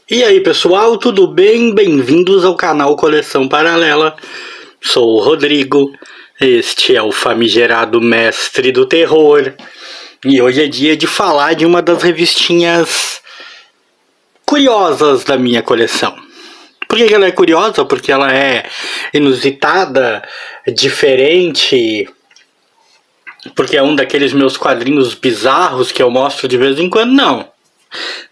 E aí pessoal, tudo bem? Bem-vindos ao canal Coleção Paralela. Sou o Rodrigo, este é o famigerado mestre do terror. E hoje é dia de falar de uma das revistinhas curiosas da minha coleção. Por que ela é curiosa? Porque ela é inusitada, diferente, porque é um daqueles meus quadrinhos bizarros que eu mostro de vez em quando? Não.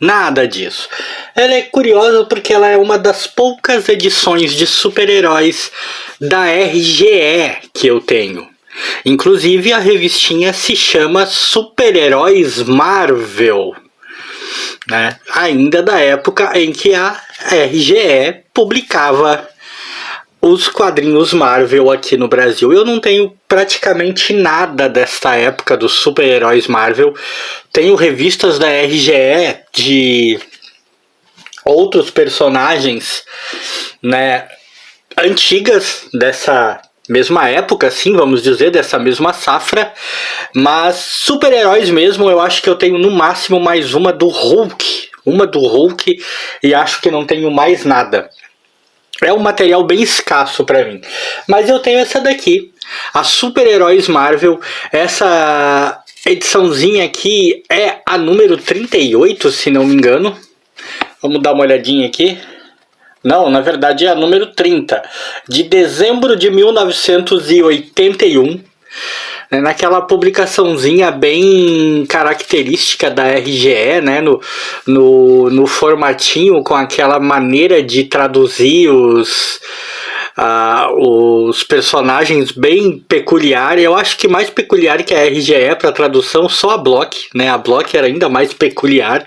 Nada disso. Ela é curiosa porque ela é uma das poucas edições de super-heróis da RGE que eu tenho. Inclusive a revistinha se chama Super-Heróis Marvel, né? Ainda da época em que a RGE publicava os quadrinhos Marvel aqui no Brasil. Eu não tenho praticamente nada desta época dos super-heróis Marvel. Tenho revistas da RGE de outros personagens, né, antigas dessa mesma época, assim, vamos dizer, dessa mesma safra. Mas super-heróis mesmo, eu acho que eu tenho no máximo mais uma do Hulk. E acho que não tenho mais nada. É um material bem escasso para mim. Mas eu tenho essa daqui, a Super-Heróis Marvel. Essa ediçãozinha aqui é a número 38, se não me engano. Vamos dar uma olhadinha aqui. Não, na verdade é a número 30, de dezembro de 1981. Naquela publicaçãozinha bem característica da RGE, né? No formatinho, com aquela maneira de traduzir os personagens bem peculiar. Eu acho que mais peculiar que a RGE para tradução, só a Block, né? A Block era ainda mais peculiar,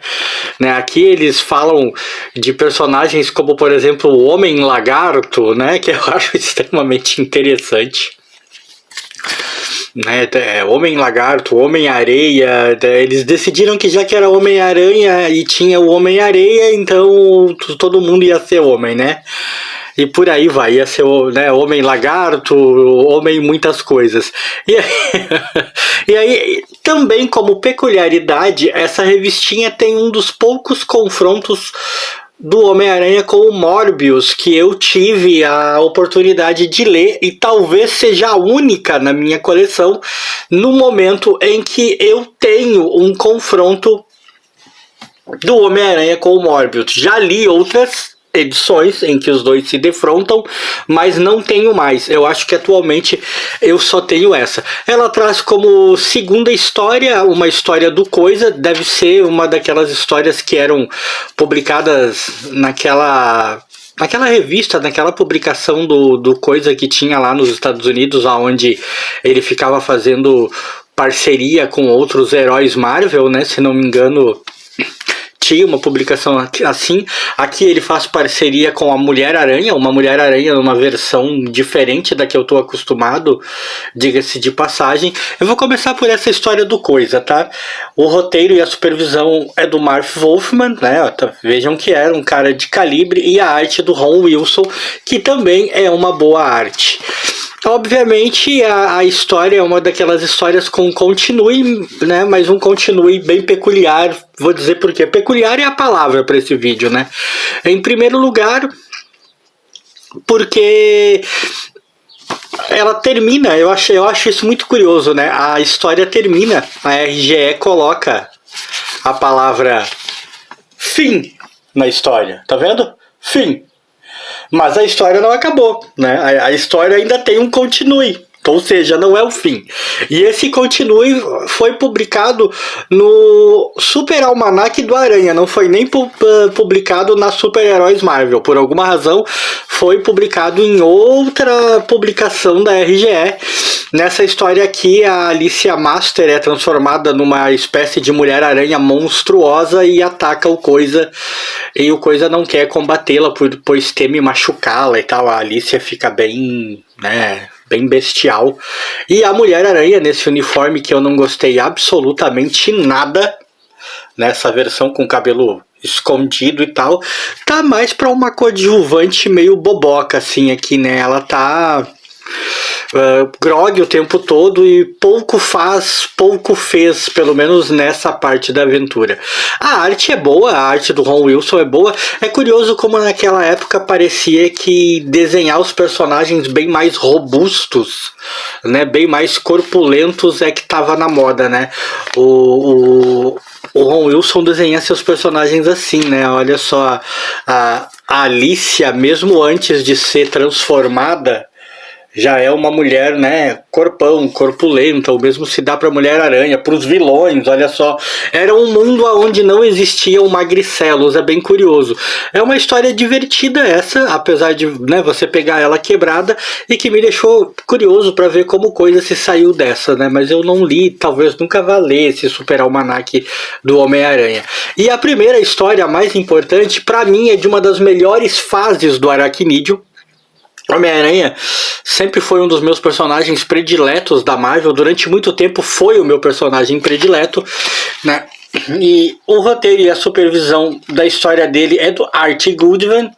né? Aqui eles falam de personagens como, por exemplo, o Homem-Lagarto, né? Que eu acho extremamente interessante. Né, Homem-Lagarto, Homem-Areia. Eles decidiram que já que era Homem-Aranha e tinha o Homem-Areia, então todo mundo ia ser homem, né? E por aí vai, ia ser, né, Homem-Lagarto, Homem muitas coisas. E aí, também como peculiaridade, essa revistinha tem um dos poucos confrontos do Homem-Aranha com o Morbius que eu tive a oportunidade de ler, e talvez seja a única na minha coleção no momento em que eu tenho um confronto do Homem-Aranha com o Morbius. Já li outras edições em que os dois se defrontam, mas não tenho mais. Eu acho que atualmente eu só tenho essa. Ela traz como segunda história uma história do Coisa. Deve ser uma daquelas histórias que eram publicadas naquela revista, naquela publicação do Coisa que tinha lá nos Estados Unidos, onde ele ficava fazendo parceria com outros heróis Marvel, né? Se não me engano, tinha uma publicação assim. Aqui ele faz parceria com a Mulher-Aranha, uma Mulher-Aranha numa versão diferente da que eu tô acostumado, diga-se de passagem. Eu vou começar por essa história do Coisa, tá? O roteiro e a supervisão é do Marv Wolfman, né? Vejam que era um cara de calibre, e a arte do Ron Wilson, que também é uma boa arte. Obviamente a história é uma daquelas histórias com continue, né? Mas um continue bem peculiar. Vou dizer por quê. Peculiar é a palavra para esse vídeo, né? Em primeiro lugar, porque ela termina, eu acho isso muito curioso, né? A história termina, a RGE coloca a palavra fim na história, tá vendo? Fim. Mas a história não acabou, né? A história ainda tem um continue, ou seja, não é o fim. E esse continue foi publicado no Super Almanac do Aranha, não foi nem publicado na Super-Heróis Marvel. Por alguma razão foi publicado em outra publicação da RGE. Nessa história aqui, a Alicia Master é transformada numa espécie de Mulher-Aranha monstruosa e ataca o Coisa. E o Coisa não quer combatê-la, pois teme machucá-la e tal. A Alicia fica bem, né, bem bestial. E a Mulher-Aranha, nesse uniforme que eu não gostei absolutamente nada, nessa versão com cabelo escondido e tal, tá mais pra uma coadjuvante meio boboca, assim, aqui, né? Ela tá grogue o tempo todo e pouco faz, pouco fez, pelo menos nessa parte da aventura. A arte é boa, a arte do Ron Wilson é boa. É curioso como naquela época parecia que desenhar os personagens bem mais robustos, né, bem mais corpulentos é que estava na moda, né? O Ron Wilson desenha seus personagens assim, né? Olha só, a Alicia, mesmo antes de ser transformada, já é uma mulher, né, corpão, corpulenta, ou mesmo se dá pra Mulher-Aranha, pros vilões, olha só. Era um mundo onde não existiam magricelos, é bem curioso. É uma história divertida essa, apesar de, né, você pegar ela quebrada, e que me deixou curioso pra ver como coisa se saiu dessa, né, mas eu não li, talvez nunca vá ler esse Super Almanaque do Homem-Aranha. E a primeira história, a mais importante, pra mim é de uma das melhores fases do Aracnídeo. Homem-Aranha sempre foi um dos meus personagens prediletos da Marvel, durante muito tempo foi o meu personagem predileto, né? E o roteiro e a supervisão da história dele é do Art Goodman,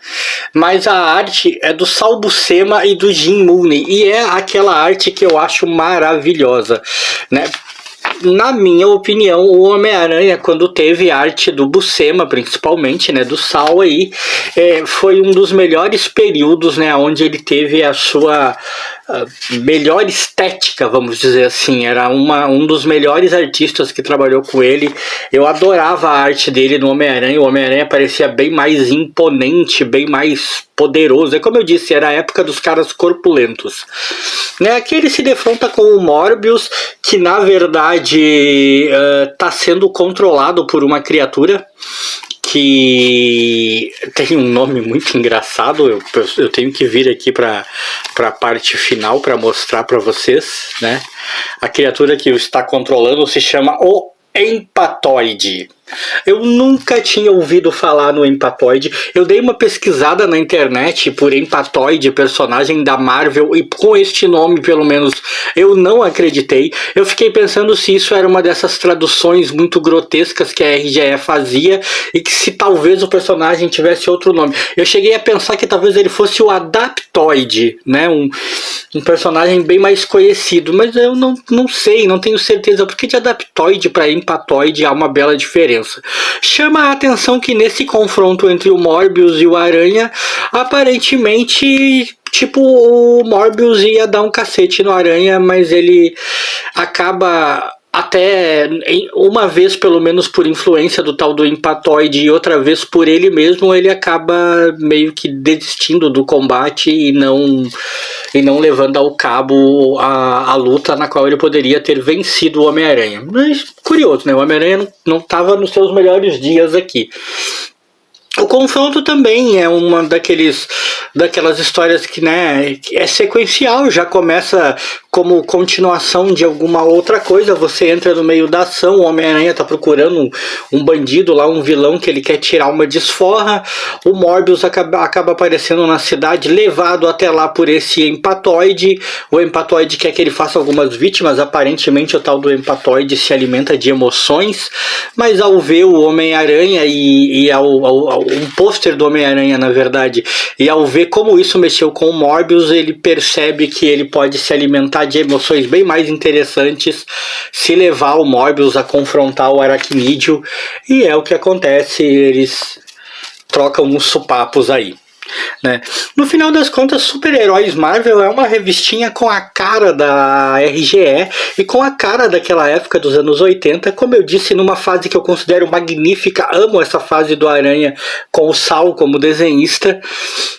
mas a arte é do Sal Buscema e do Jim Mooney, e é aquela arte que eu acho maravilhosa, né? Na minha opinião, o Homem-Aranha, quando teve arte do Buscema, principalmente, né, do Sal aí, foi um dos melhores períodos, né, onde ele teve a sua melhor estética, vamos dizer assim. Era um dos melhores artistas que trabalhou com ele. Eu adorava a arte dele no Homem-Aranha. O Homem-Aranha parecia bem mais imponente, bem mais poderoso. É como eu disse, era a época dos caras corpulentos. Né, aqui ele se defronta com o Morbius, que na verdade está sendo controlado por uma criatura que tem um nome muito engraçado. Eu tenho que vir aqui para a parte final para mostrar para vocês, né? A criatura que o está controlando se chama o Empatoide. Eu nunca tinha ouvido falar no Empatoide. Eu dei uma pesquisada na internet por Empatoide, personagem da Marvel, e com este nome, pelo menos, eu não acreditei. Eu fiquei pensando se isso era uma dessas traduções muito grotescas que a RGE fazia e que se talvez o personagem tivesse outro nome. Eu cheguei a pensar que talvez ele fosse o Adaptoide, né? Um personagem bem mais conhecido, mas eu não sei, não tenho certeza, porque de Adaptoide para Empatoide há uma bela diferença. Chama a atenção que nesse confronto entre o Morbius e o Aranha, aparentemente, tipo, o Morbius ia dar um cacete no Aranha, mas ele acaba, até uma vez pelo menos por influência do tal do Empatoide e outra vez por ele mesmo, ele acaba meio que desistindo do combate e não levando ao cabo a luta na qual ele poderia ter vencido o Homem-Aranha. Mas curioso, né? O Homem-Aranha não estava nos seus melhores dias aqui. O confronto também é uma daquelas histórias que, né, é sequencial, já começa como continuação de alguma outra coisa. Você entra no meio da ação, o Homem-Aranha tá procurando um bandido lá, um vilão que ele quer tirar uma desforra. O Morbius acaba aparecendo na cidade, levado até lá por esse Empatoide. O Empatoide quer que ele faça algumas vítimas. Aparentemente o tal do Empatoide se alimenta de emoções, mas ao ver o Homem-Aranha e um pôster do Homem-Aranha, na verdade, e ao ver como isso mexeu com o Morbius, ele percebe que ele pode se alimentar de emoções bem mais interessantes se levar o Morbius a confrontar o Aracnídeo, e é o que acontece. Eles trocam uns supapos aí, né? No final das contas, Super-Heróis Marvel é uma revistinha com a cara da RGE e com a cara daquela época dos anos 80, como eu disse, numa fase que eu considero magnífica. Amo essa fase do Aranha com o Sal como desenhista,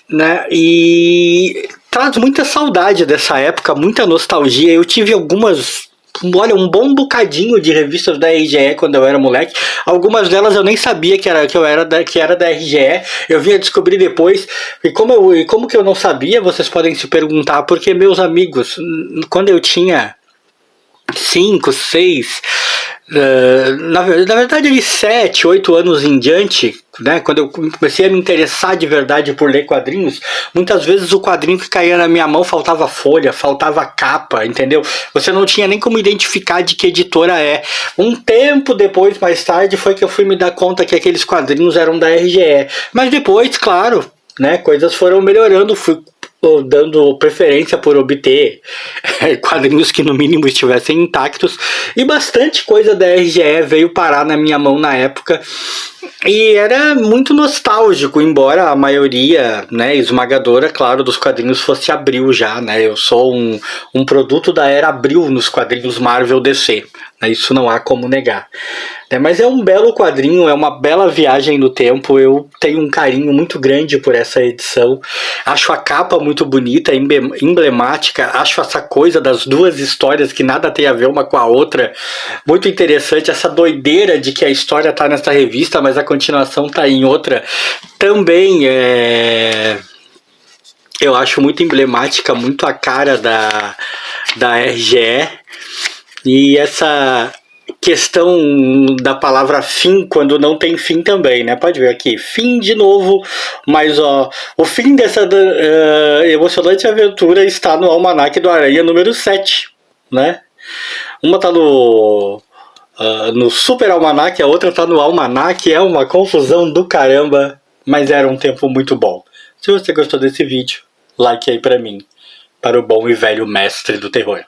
né? E traz muita saudade dessa época, muita nostalgia. Eu tive um bom bocadinho de revistas da RGE quando eu era moleque. Algumas delas eu nem sabia que era da RGE. Eu vim a descobrir depois. E como que eu não sabia, vocês podem se perguntar, porque meus amigos, quando eu tinha 5, 6, na verdade de 7, 8 anos em diante, né, quando eu comecei a me interessar de verdade por ler quadrinhos, muitas vezes o quadrinho que caía na minha mão faltava folha, faltava capa, entendeu? Você não tinha nem como identificar de que editora é. Um tempo depois, mais tarde, foi que eu fui me dar conta que aqueles quadrinhos eram da RGE. Mas depois, claro, né, coisas foram melhorando, fui dando preferência por obter quadrinhos que no mínimo estivessem intactos, e bastante coisa da RGE veio parar na minha mão na época, e era muito nostálgico, embora a maioria, né, esmagadora, claro, dos quadrinhos fosse Abril já, né, eu sou um produto da era Abril nos quadrinhos Marvel DC, né, isso não há como negar. Mas é um belo quadrinho, é uma bela viagem no tempo, eu tenho um carinho muito grande por essa edição, acho a capa muito bonita, emblemática, acho essa coisa das duas histórias que nada tem a ver uma com a outra, muito interessante, essa doideira de que a história tá nessa revista, mas a continuação tá em outra, também eu acho muito emblemática, muito a cara da RGE, e essa questão da palavra fim quando não tem fim também, né? Pode ver aqui, fim de novo, mas o fim dessa emocionante aventura está no Almanaque do Aranha número 7, né? Uma tá no Super Almanaque, a outra tá no Almanaque, é uma confusão do caramba, mas era um tempo muito bom. Se você gostou desse vídeo, like aí pra mim, para o bom e velho mestre do terror.